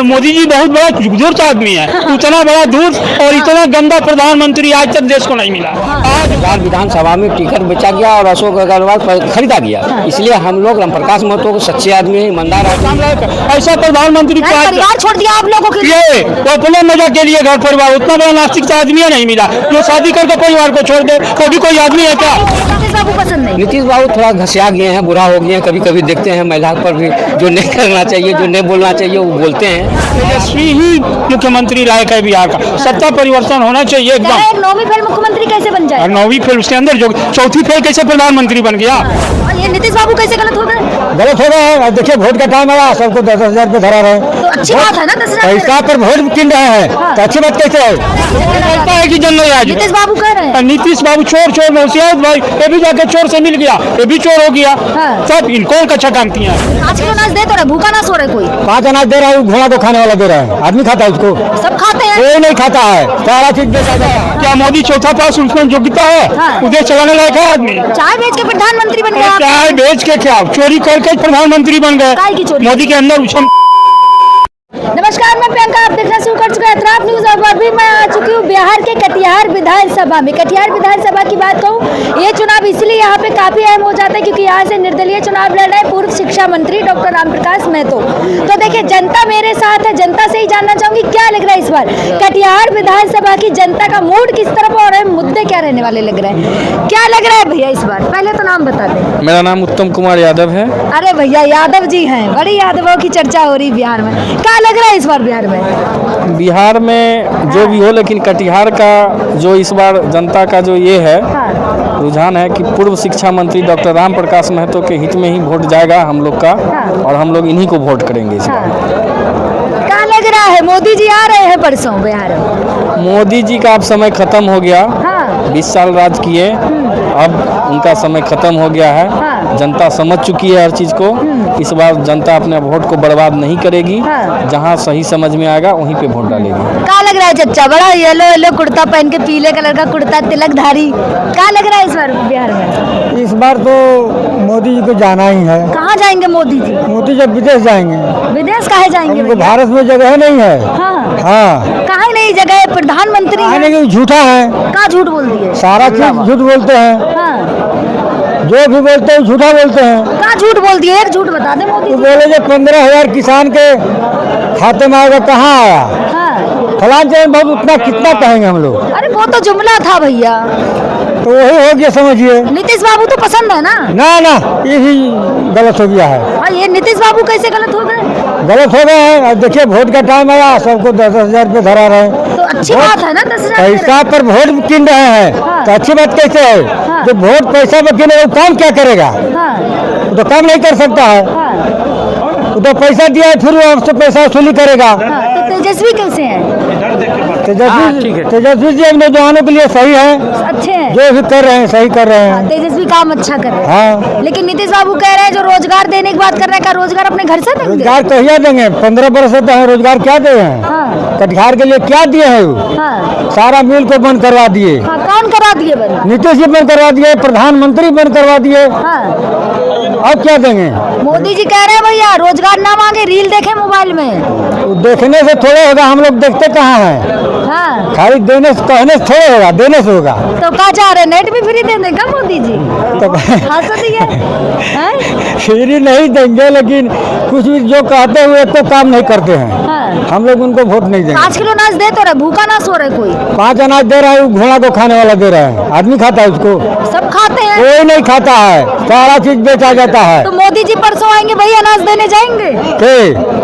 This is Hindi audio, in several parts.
मोदी जी बहुत बड़ा धूर्त आदमी है, इतना बड़ा धूर्त और इतना गंदा प्रधानमंत्री आज तक देश को नहीं मिला। आज विधानसभा में टिकट बेचा गया और अशोक अग्रवाल खरीदा गया, इसलिए हम लोग रामप्रकाश महतो को सच्चे आदमी, ईमानदार आदमी, ऐसा प्रधानमंत्री परिवार छोड़ दिया आप लोगों के लिए, वो अपने मजा के लिए घर परिवार, उतना बड़ा नास्तिक आदमी नहीं मिला जो शादी करके परिवार को छोड़ दे। कभी कोई आदमी है क्या? नीतीश बाबू पसंद नहीं? नीतीश बाबू थोड़ा घसिया गए हैं, बुरा हो गए हैं। कभी कभी देखते हैं महिला पर भी जो नहीं करना चाहिए, जो नहीं बोलना चाहिए वो बोलते हैं। तेजस्वी ही मुख्यमंत्री लायक है बिहार का, सत्ता परिवर्तन होना चाहिए एकदम। 9वीं फेल मुख्यमंत्री कैसे बन जाए? 9वीं फेल उसके अंदर जो 4थी फेल कैसे प्रधानमंत्री बन गया? और ये नीतीश बाबू कैसे गलत हो गए? गलत हो गए हैं। देखिए वोट का टाइम आया, सबको 10,000 रुपये धरा रहे, तो अच्छी बात है ना, 10,000 पैसा पर वोट किन रहे हैं, तो अच्छी बात कैसे है? लगता है कि जन नहीं आज नीतीश बाबू कह रहे हैं नीतीश बाबू चोर में होशियार भाई, ये भी जाके चोर से मिल गया, ये भी चोर हो गया, सब इनको कच्चा कामती है। 5 किलो अनाज दे तो रहे, भूखा ना सो रहे कोई। 5 अनाज दे रहा है, घोड़ा को खाने वाला दे रहा है, आदमी खाता है उसको? सब खाते हैं। कोई नहीं खाता है, सारा चीज बेचा जाता है। क्या मोदी चौथा पास उसमें योग्यता है? उधर चलाने लायक है आदमी? चाय बेच के प्रधानमंत्री बन गया। चाय बेच के क्या चोरी करके प्रधानमंत्री बन गए? काय की चोरी? मोदी के अंदर नमस्कार, मैं प्रियंका, आप देखना शुरू कर चुके हैं इतराफ न्यूज और अभी मैं आ चुकी हूँ बिहार के कटिहार विधानसभा में। कटिहार विधानसभा की बात कहूँ, ये चुनाव इसलिए यहाँ पे काफी अहम हो जाता है क्योंकि यहाँ से निर्दलीय चुनाव लड़ रहे पूर्व शिक्षा मंत्री डॉक्टर रामप्रकाश महतो। तो देखिए जनता मेरे साथ है, जनता से ही जानना चाहूंगी क्या लग रहा है इस बार कटिहार विधानसभा की जनता का मूड किस तरफ और मुद्दे क्या रहने वाले लग रहे हैं, क्या लग रहा है भैया इस बार? पहले तो नाम बता दें। मेरा नाम उत्तम कुमार यादव है। अरे भैया यादव जी हैं, बड़ी यादवों की चर्चा हो रही बिहार में, क्या लग रहा है इस बार बिहार में? बिहार में जो भी हो, लेकिन कटिहार का जो इस बार जनता का जो ये है रुझान है कि पूर्व शिक्षा मंत्री डॉक्टर रामप्रकाश महतो के हित में ही वोट जाएगा हम लोग का, और हम लोग इन्हीं को वोट करेंगे इस बार। क्या लग रहा है? मोदी जी आ रहे हैं परसों बिहार में। मोदी जी का अब समय खत्म हो गया, 20 साल राज किए, अब उनका समय खत्म हो गया है। जनता समझ चुकी है हर चीज़ को। इस बार जनता अपने वोट को बर्बाद नहीं करेगी, जहां सही समझ में आएगा वहीं पे वोट डालेगी। क्या लग रहा है चच्चा? बड़ा येलो येलो कुर्ता पहन के, पीले कलर का कुर्ता, तिलकधारी, क्या लग रहा है इस बार बिहार में? इस बार तो मोदी जी को जाना ही है। कहाँ जाएंगे मोदी जी? मोदी जब विदेश जाएंगे। विदेश काहे जाएंगे? उनको भारत में जगह नहीं है। हाँ, कहाँ नहीं जगह है? प्रधानमंत्री है। झूठा है, क्या झूठ बोल दिए? सारा चीज झूठ बोलते हैं। जो भी बोलते हैं झूठा बोलते हैं। क्या झूठ बोल दिए? एक झूठ बता दे मोदी जी। बोले जो 15,000 किसान के खाते में आएगा, कहाँ आया? फलान जगह बहुत, उतना कितना कहेंगे हम लोग? अरे वो तो जुमला था भैया, तो वही हो गया समझिए। नीतीश बाबू तो पसंद है ना? ना यही गलत हो गया है। और ये नीतीश बाबू कैसे गलत हो गए? गलत हो गए हैं। देखिए वोट का टाइम आया, सबको 10,000 रुपये धरा रहे, तो अच्छी बात है ना, 10,000 पैसा पर वोट किन रहे हैं, तो अच्छी बात कैसे है? जो वोट पैसा पर किने, वो काम क्या करेगा? वो तो काम नहीं कर सकता है। वो तो पैसा दिया है, फिर वो आपसे पैसा वसूली करेगा। तो तेजस्वी कैसे हैं? तेजस्वी जी अपने नौजवानों के लिए सही है, अच्छे हैं, जो भी कर रहे हैं सही कर रहे हैं। तेजस्वी काम अच्छा कर रहे हैं। हाँ, लेकिन नीतीश बाबू कह रहे हैं जो रोजगार देने की बात कर रहे हैं, क्या रोजगार अपने घर से देंगे? रोजगार कहिया देंगे? 15 बरस से तो रोजगार क्या दिए हैं? कटिहार के लिए क्या दिए हैं? वो सारा मिल को बंद करवा दिए। कौन करा दिए बंद? नीतीश जी बंद करवा दिए, प्रधानमंत्री बंद करवा दिए। अब क्या देंगे? मोदी जी कह रहे हैं भैया रोजगार ना मांगे, रील देखे मोबाइल में। देखने से थोड़े होगा, हम लोग देखते कहाँ हैं? खाली देने से, कहने से थोड़े होगा, देने से होगा। तो क्या चाह रहे, नेट भी फ्री दे देंगे मोदी जी? तो फ्री नहीं देंगे, लेकिन कुछ भी जो कहते हुए तो काम नहीं करते हैं। हम लोग उनको वोट नहीं देंगे। 5 किलो अनाज दे तो रहे, भूखा ना सो रहे कोई। 5 अनाज दे रहा है, घोड़ा को खाने वाला दे रहा है, आदमी खाता है उसको? सब खाते हैं। कोई नहीं खाता है, सारा चीज बेचा जाता है। तो मोदी जी परसों आएंगे भैया, अनाज देने जाएंगे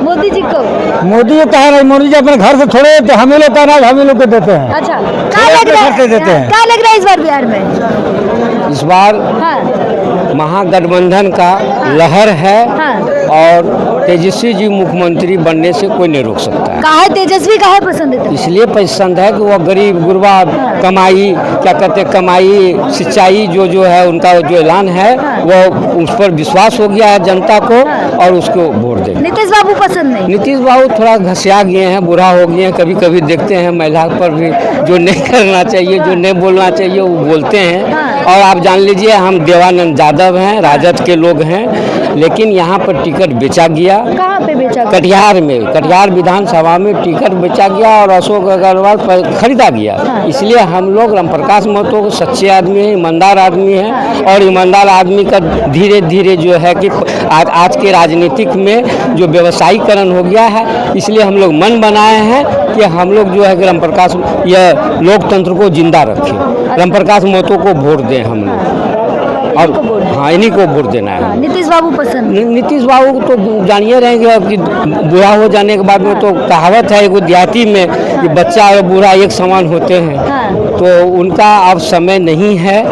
मोदी जी को? मोदी जी कह रहे, मोदी जी अपने घर से थोड़े देते, हम ही लोग का अनाज हम ही लोग को देते हैं। अच्छा, क्या लग रहा है? देते हैं। क्या लग रहा है इस बार बिहार में? इस बार महागठबंधन का लहर है, और तेजस्वी जी मुख्यमंत्री बनने से कोई नहीं रोक सकता है। काहे तेजस्वी काहे पसंद है? इसलिए पसंद है कि वो गरीब गुरबा कमाई, क्या कहते हैं, कमाई सिंचाई जो है उनका जो ऐलान है, वो उस पर विश्वास हो गया है जनता को, और उसको वोट देंगे। नीतीश बाबू पसंद नहीं? नीतीश बाबू थोड़ा घसिया गए हैं, बुरा हो गए हैं। कभी कभी देखते हैं महिला पर भी जो नहीं करना चाहिए, जो नहीं बोलना चाहिए वो बोलते हैं। और आप जान लीजिए हम देवानंद यादव हैं, राजद के लोग हैं, लेकिन यहाँ पर टिकट बेचा गया। कहाँ पे बेचा? कटिहार में, कटिहार विधानसभा में टिकट बेचा गया और अशोक अग्रवाल पर खरीदा गया। इसलिए हम लोग रामप्रकाश महतो सच्चे आदमी हैं, ईमानदार आदमी हैं, और ईमानदार आदमी का धीरे धीरे जो है कि आज के राजनीतिक में जो व्यवसायीकरण हो गया है, इसलिए हम लोग मन बनाए हैं कि हम लोग जो है कि रामप्रकाश यह लोकतंत्र को जिंदा रखें, रामप्रकाश महतो को वोट दें हम लोग, और हाँ इन्हीं को वोट देना है। नीतीश बाबू पसंद? नीतीश बाबू को तो जानिए रहेंगे कि बूढ़ा हो जाने के बाद में तो कहावत है एगो देहाती में कि बच्चा और बूढ़ा एक समान होते हैं, तो उनका अब समय नहीं है,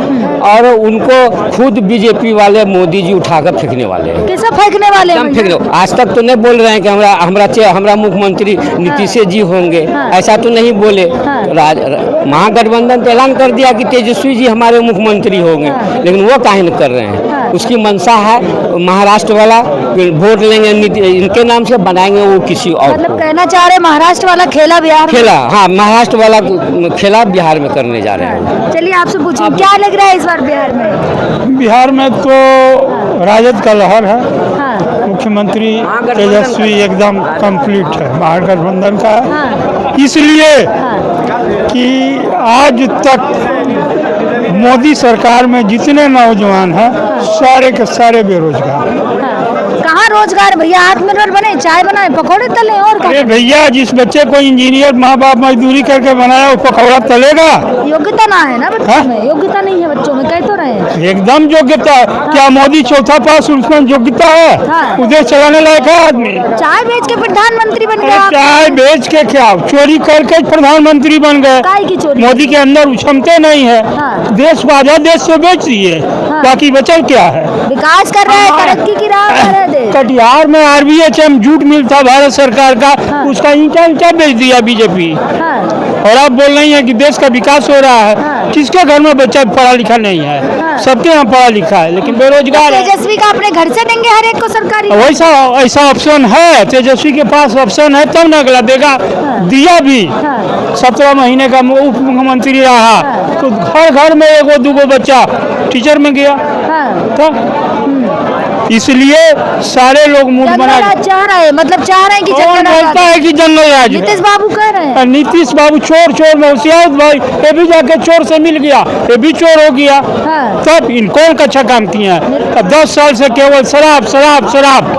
और उनको खुद बीजेपी वाले मोदी जी उठाकर फेंकने वाले हैं। कैसे फेंकने वाले हैं? फेंकने, आज तक तो नहीं बोल रहे हैं कि हमरा मुख्यमंत्री नीतीश जी होंगे, ऐसा तो नहीं बोले। महागठबंधन तो ऐलान कर दिया कि तेजस्वी जी हमारे मुख्यमंत्री होंगे, लेकिन वो काहे नहीं कर रहे हैं? उसकी मंशा है महाराष्ट्र वाला वोट लेंगे इनके नाम से, बनाएंगे वो किसी और मतलब कहना चाह रहे महाराष्ट्र वाला खेला बिहार में? खेला, हाँ महाराष्ट्र वाला खेला बिहार में करने जा रहे हैं। चलिए आपसे पूछिए क्या लग रहा है इस बार बिहार में? बिहार में तो राजद का लहर है। हाँ। मुख्यमंत्री तेजस्वी एकदम कंप्लीट है, महागठबंधन का है। इसलिए कि आज तक मोदी सरकार में जितने नौजवान हैं सारे के सारे बेरोजगार। कहाँ रोजगार भैया? आत्मनिर्भर बने, चाय बनाए, पकौड़े तले, और अरे भैया जिस बच्चे को इंजीनियर माँ बाप मजदूरी करके बनाया वो पकौड़ा तलेगा? योग्यता ना है ना बच्चों में, योग्यता नहीं है बच्चों में, कह तो रहे हैं। एकदम योग्यता। क्या मोदी चौथा पास उसमें योग्यता है? उधर चलाने लायक है आदमी? चाय बेच के प्रधानमंत्री बन गए। चाय बेच के क्या, चोरी करके प्रधानमंत्री बन गए। काय की चोरी? मोदी के अंदर क्षमता नहीं है। देश बाजा देश से बेच दिए, बाकी बचल क्या है? विकास कर रहे हैं, तरक्की की राह पर है देश। कटिहार में RBHM जूट मिल था भारत सरकार का, उसका ईंटा बेच दिया बीजेपी, और आप बोल रही हैं कि देश का विकास हो रहा है। किसके घर में बच्चा पढ़ा लिखा नहीं है? सबके यहाँ पढ़ा लिखा है, लेकिन बेरोजगार है। तेजस्वी का अपने घर से देंगे हर एक को सरकारी? वैसा ऐसा ऑप्शन है, तेजस्वी के पास ऑप्शन है, तब न अगला देगा। दिया भी 17 महीने का उप मुख्यमंत्री रहा, तो घर घर में एगो दूगो बच्चा टीचर में गया था। इसलिए सारे लोग मूड बना चाह रहे हैं, मतलब चाह रहे हैं कि कौन बोलता है कि जनरल राज? नीतीश बाबू कह रहे हैं। नीतीश बाबू चोर में होशियार भाई, ये भी जाके चोर से मिल गया, ये भी चोर हो गया। तब इन कौन का अच्छा काम किया? 10 साल से केवल शराब शराब शराब,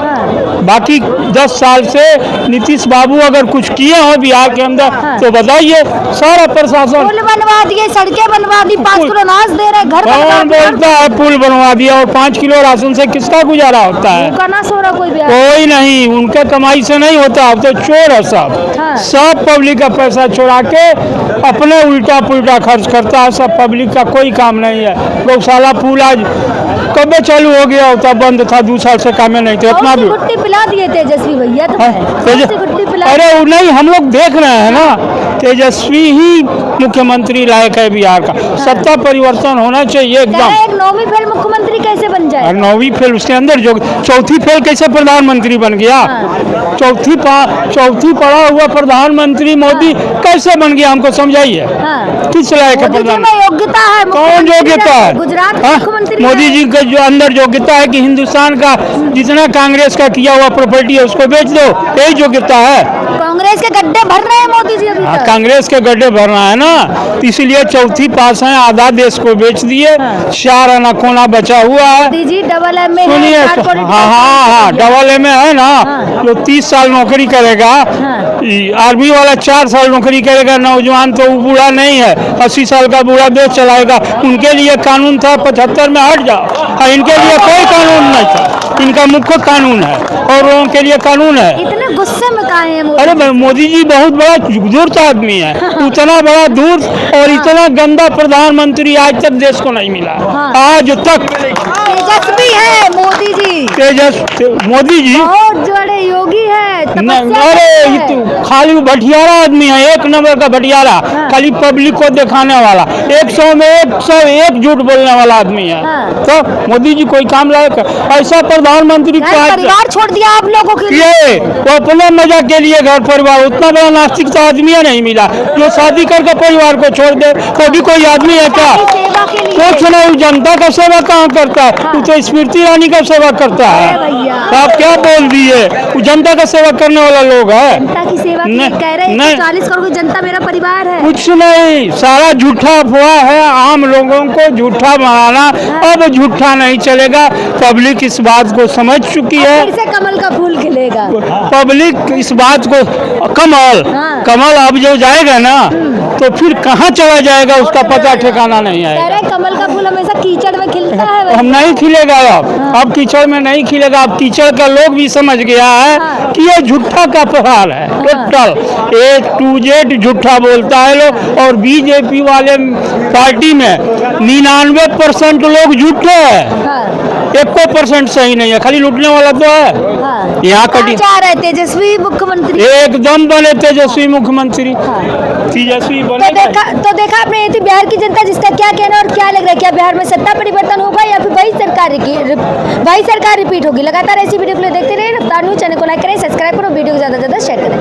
बाकी 10 साल से नीतीश बाबू अगर कुछ किए हो बिहार के अंदर तो बताइए। सारा प्रशासन पुल बनवा दिए, सड़कें बनवा दी, 5 किलो अनाज दे रहे, घर कौन बोलता है पुल बनवा दिया? और 5 किलो राशन से किसका गुजारा होता है? कोई नहीं, उनके कमाई से नहीं होता। अब तो चोर है सब पब्लिक का पैसा चुरा के अपने उल्टा पुल्टा खर्च करता है। सब पब्लिक का कोई काम नहीं है। गौशाला पुल आज कब चालू हो गया होता, बंद था 2 साल से, काम नहीं थे। इतना भी गुट्टी पिला दिए तेजस्वी भैया, अरे वो नहीं, हम लोग देख रहे हैं ना, तेजस्वी ही मुख्यमंत्री लायक है बिहार का। सत्ता परिवर्तन होना चाहिए एकदम। एक 9वीं फेल मुख्यमंत्री कैसे बन जाए? 9वीं फेल, उसके अंदर जो 4थी फेल कैसे प्रधानमंत्री बन गया? चौथी पढ़ा हुआ प्रधानमंत्री मोदी कैसे बन गया? हमको समझाइए। किस लायक है प्रधानमंत्री? योग्यता है? कौन योग्यता है? गुजरात मुख्यमंत्री मोदी जी का जो अंदर योग्यता है कि हिंदुस्तान का जितना कांग्रेस का किया हुआ प्रॉपर्टी है उसको बेच दो, यही योग्यता है। कांग्रेस के गड्ढे भर रहे हैं मोदी जी अभी तक। कांग्रेस के गड्ढे भरना है ना, इसीलिए 4थी पास है, आधा देश को बेच दिए, 4 आना कोना बचा हुआ है। मोदी जी डबल एम में सुनिए, हाँ डबल एम है ना, जो 30 साल नौकरी करेगा, आर्मी वाला 4 साल नौकरी करेगा, नौजवान तो बूढ़ा नहीं है, 80 साल का बूढ़ा देश चलाएगा। उनके लिए कानून था 75 में हट जाओ, इनके लिए कोई कानून नहीं था। इनका मुख्य कानून है और लोगों के लिए कानून है। इतने गुस्से में काहे हैं? अरे मोदी जी बहुत बड़ा धूर्त आदमी है, उतना बड़ा धूर्त और इतना गंदा प्रधानमंत्री आज तक देश को नहीं मिला। आज तक तेजस्वी है मोदी जी, मोदी जी बहुत बड़े योगी है। अरे खाली भटियारा आदमी है, 1 नंबर का भटियारा, खाली पब्लिक को दिखाने वाला, 100 में 101 झूठ बोलने वाला आदमी है। तो मोदी जी कोई काम लायक? ऐसा प्रधानमंत्री घर परिवार छोड़ दिया आप लोगों के लिए। किए, वो अपने मजा के लिए घर परिवार, उतना बड़ा नास्तिक तो आदमी नहीं मिला जो शादी करके परिवार को छोड़ दे। कभी कोई आदमी है क्या? सेवा के लिए कुछ नहीं, जनता का सेवा कहाँ करता है? वो तो स्मृति ईरानी का सेवा करता है। भैया आप क्या बोल दिए? वो जनता का सेवा करने वाला लोग है। जनता की सेवा के लिए नहीं, कह रहे हैं नहीं। 40 करोड़ की जनता मेरा परिवार है। कुछ नहीं, सारा झूठा अफवाह है। आम लोगों को झूठा बनाना, अब झूठा नहीं चलेगा। पब्लिक इस बात को समझ चुकी है। फिर से कमल का फूल खिलेगा। पब्लिक इस बात को, कमल हाँ। कमल अब जो जाएगा ना तो फिर कहाँ चला जाएगा उसका पता ठिकाना नहीं कह आएगा। रहे हैं कमल का फूल हमेशा कीचड़ में खिलता है। हम नहीं खिलेगा अब कीचड़ में नहीं खिलेगा। अब कीचड़ का लोग भी समझ गया है कि ये झूठा का प्रहार है। टोटल A to Z झूठा बोलता है लोग। और बीजेपी वाले पार्टी में 99% लोग झूठे हैं, हाँ, 1% सही नहीं है। खाली लूटने वाला तो है। हाँ। यहाँ कटी चाह रहे तेजस्वी मुख्यमंत्री। एकदम बने तेजस्वी मुख्यमंत्री, तेजस्वी बने। तो देखा आपने, ये थी बिहार की जनता, जिसका क्या कहना और क्या लग रहा है, क्या बिहार में सत्ता परिवर्तन होगा या फिर वही सरकार रिपीट होगी। लगातार ऐसी वीडियो के लिए देखते रहिए रफ्तार न्यूज़। चैनल को लाइक करें, सब्सक्राइब करो, वीडियो को ज़्यादा से ज़्यादा शेयर करें।